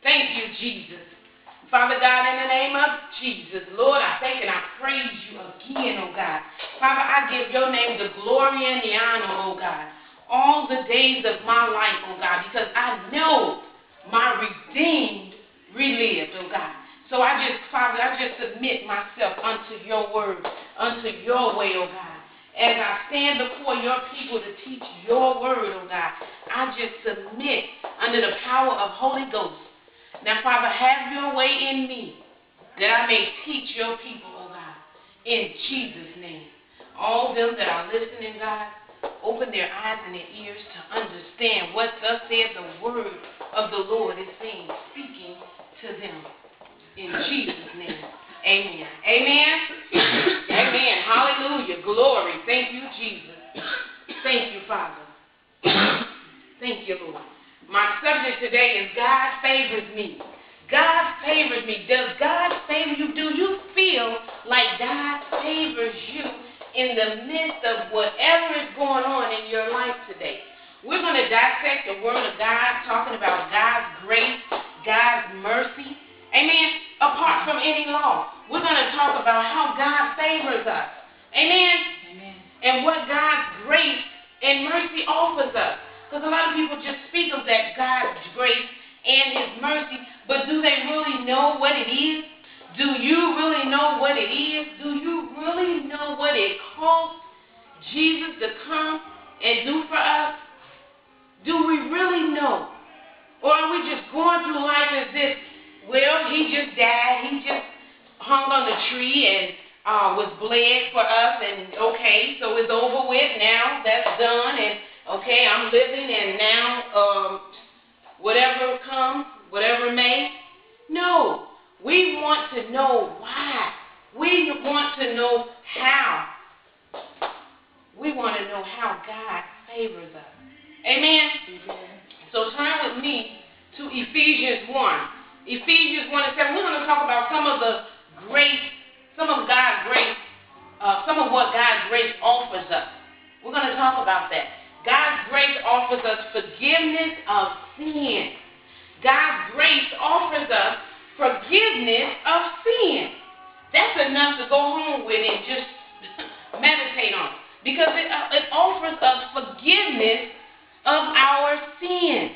Thank you, Jesus. Father God, in the name of Jesus, Lord, I thank and I praise you again, oh God. Father, I give your name the glory and the honor, oh God, all the days of my life, oh God, because I know my redeemed relived, oh God. So Father, I just submit myself unto your word, unto your way, oh God. As I stand before your people to teach your word, oh God, I just submit under the power of Holy Ghost. Now, Father, have your way in me that I may teach your people, oh God, in Jesus' name. All them that are listening, God, open their eyes and their ears to understand what thus said the word of the Lord is saying, speaking to them. In Jesus' name, amen. Amen. Amen. Hallelujah. Glory. Thank you, Jesus. Thank you, Father. Thank you, Lord. My subject today is God favors me. God favors me. Does God favor you? Do you feel like God favors you in the midst of whatever is going on in your life today? We're going to dissect the Word of God, talking about God's grace, God's mercy. Amen. Apart from any law, we're going to talk about how God favors us. Amen. Amen. And what God's grace and mercy offers us. Because a lot of people just speak of that God's grace and his mercy, but do they really know what it is? Do you really know what it is? Do you really know what it costs Jesus to come and do for us? Do we really know? Or are we just going through life as if, well, he just died, he just hung on the tree and was bled for us, and okay, so it's over with now, that's done, and okay, I'm living, and now whatever comes, whatever may. No, we want to know why. We want to know how. We want to know how God favors us. Amen? So turn with me to Ephesians 1. Ephesians 1 and 7. We're going to talk about some of God's grace, some of what God's grace offers us. We're going to talk about that. God's grace offers us forgiveness of sin. God's grace offers us forgiveness of sin. That's enough to go home with and just meditate on. Because it offers us forgiveness of our sin.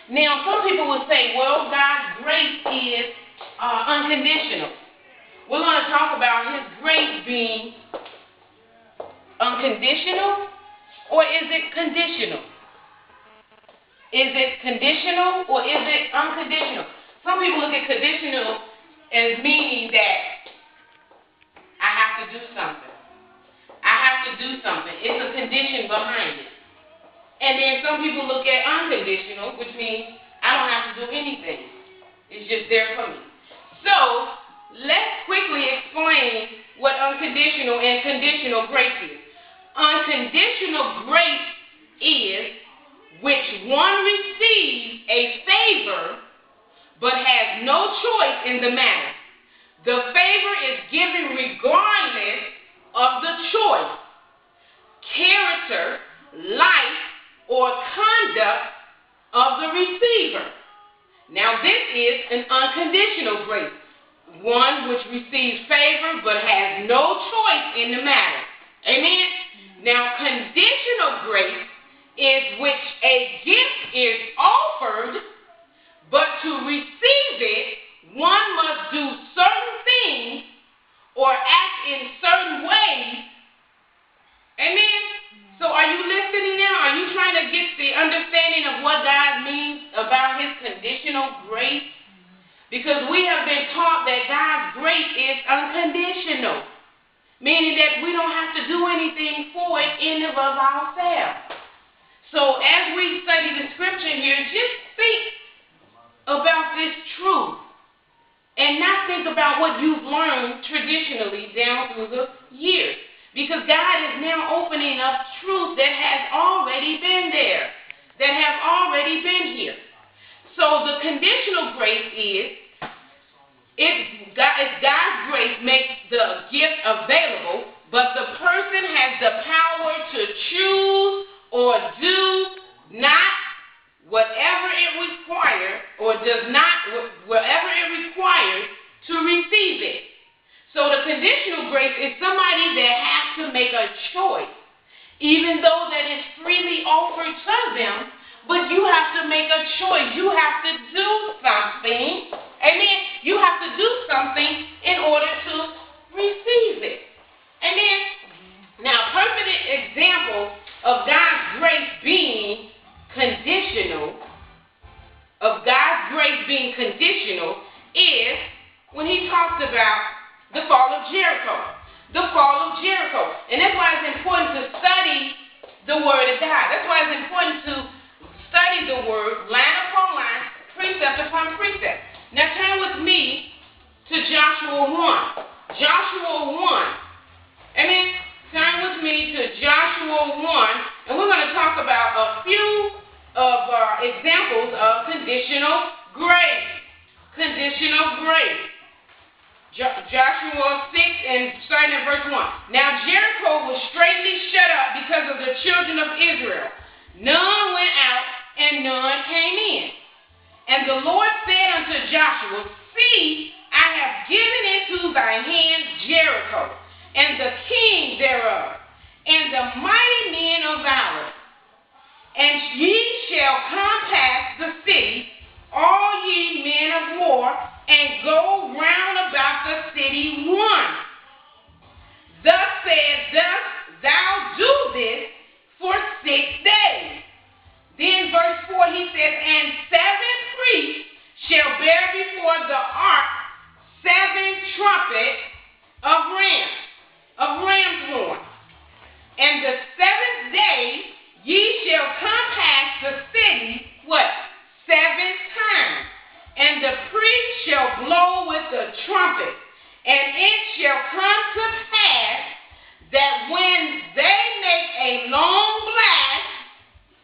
Now, some people will say, well, God's grace is unconditional. We're going to talk about his grace being unconditional, or is it conditional? Is it conditional or is it unconditional? Some people look at conditional as meaning that I have to do something. I have to do something. It's a condition behind it. And then some people look at unconditional, which means I don't have to do anything. It's just there for me. So, let's quickly explain what unconditional and conditional grace is. Unconditional grace is which one receives a favor but has no choice in the matter. The favor is given regardless of the choice, character, life, or conduct of the receiver. Now this is an unconditional grace, one which receives favor but has no choice in the matter. Amen? Now conditional grace is which a gift is offered, but to receive it, one must do certain things or act in certain ways. Amen? So are you listening now? Are you trying to get the understanding of what God means about his conditional grace? Because we have been taught that God's grace is unconditional, meaning that we don't have to do anything for it in and of ourselves. So as we study the scripture here, just think about this truth and not think about what you've learned traditionally down through the years. Because God is now opening up truth that has already been there, that have already been here. So the conditional grace is, God's grace makes the gift available, but the person has the power to choose or do not whatever it requires or does not, wherever it requires to receive it. So the conditional grace is somebody that has to make a choice, even though that is freely offered to them, but you have to make a choice. You have to do something. Amen. You have to do something in order to receive it. Amen. Now, a perfect example of God's grace being conditional, is when he talks about the fall of Jericho. The fall of Jericho. And that's why it's important to study the Word of God. That's why it's important to study the Word line upon line, precept upon precept. Now turn with me to Joshua 1. Joshua 1. Amen. Turn with me to Joshua 1, and we're going to talk about a few of examples of conditional grace. Conditional grace. Joshua 6 and starting at verse 1. Now Jericho was straightly shut up because of the children of Israel. None went out and none came in. And the Lord said unto Joshua, See, I have given into thy hand Jericho, and the king thereof, and the mighty men of valor. And ye shall compass the city, all ye men of war, and go round about the city once. Thus thou do this for 6 days. Then verse 4 he says, And 7 priests shall bear before the ark 7 trumpets of ram's horn. And the 7th day ye shall compass the city, what? 7 times. And the priest shall blow with the trumpet. And it shall come to pass that when they make a long blast,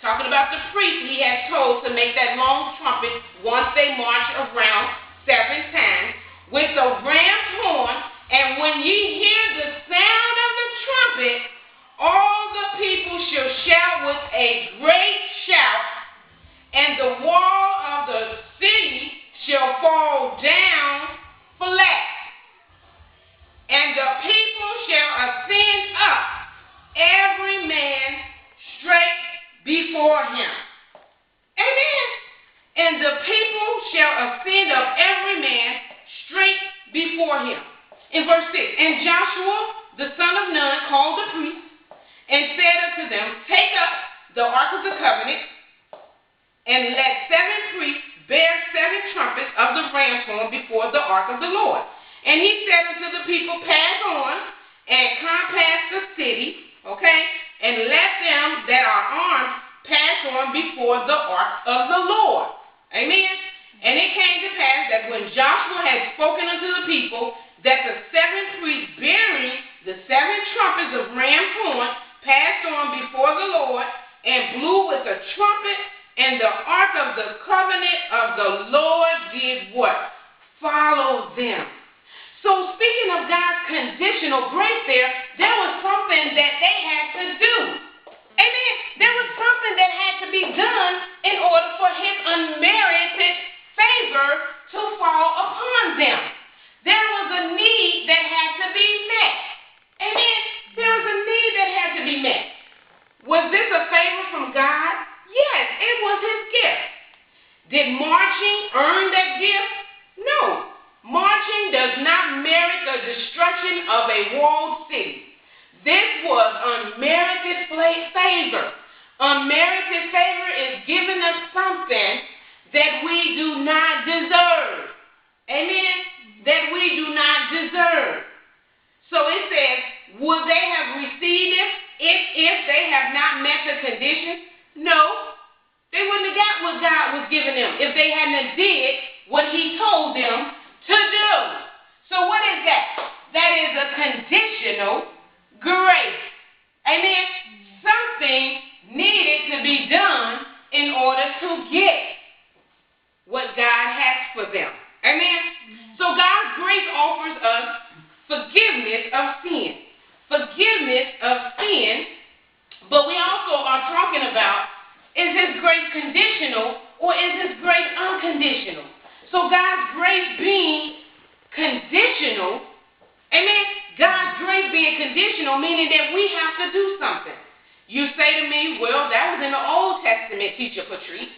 talking about the priest he has told to make that long trumpet once they march around 7 times with the ram's horn, and when ye hear the sound of the trumpet, all the people shall shout with a great shout, and the wall of the city shall fall down flat, and the people shall ascend up, every man straight before him. Amen. And the people shall ascend up, every man straight before him. In verse 6, And Joshua the son of Nun called the priests, and said unto them, Take up the ark of the covenant, and let 7 priests bear 7 trumpets of the ram's horn before the ark of the Lord. And he said unto the people, Pass on, and compass the city, okay, and let them that are armed pass on before the ark of the Lord. Amen. And it came to pass that when Joshua had spoken unto the people, that the 7 priests bearing the 7 trumpets of ram's horn passed on before the Lord, and blew with the trumpet, and the ark of the covenant of the Lord did what? Follow them. So speaking of God's conditional grace there was something that they had to do. Amen. There was something that had to be done in order for his unmerited favor to fall upon them. There was a need that had to be met. Amen. There was a need that had to be met. Was this a favor from God? Yes, it was his gift. Did marching earn that gift? No. Marching does not merit the destruction of a walled city. This was unmerited favor. Unmerited favor is giving us something that we do not deserve. Amen? That we do not deserve. So it says, would they have received it if they have not met the conditions? No. They wouldn't have got what God was giving them if they hadn't did what he told them to do. So what is that? That is a conditional grace. Amen? Something needed to be done in order to get what God has for them. Amen? So God's grace offers us forgiveness of sin. Forgiveness of sin, but we also are talking about Is His grace conditional or is His grace unconditional? So God's grace being conditional, amen, God's grace being conditional, meaning that we have to do something. You say to me, well, that was in the Old Testament, Teacher Patrice.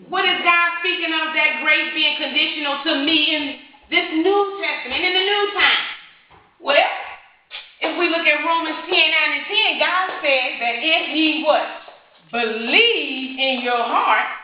What is God speaking of that grace being conditional to me in this New Testament, in the new time? Well, if we look at Romans 10, 9, and 10, God says that if ye what? Believe in your heart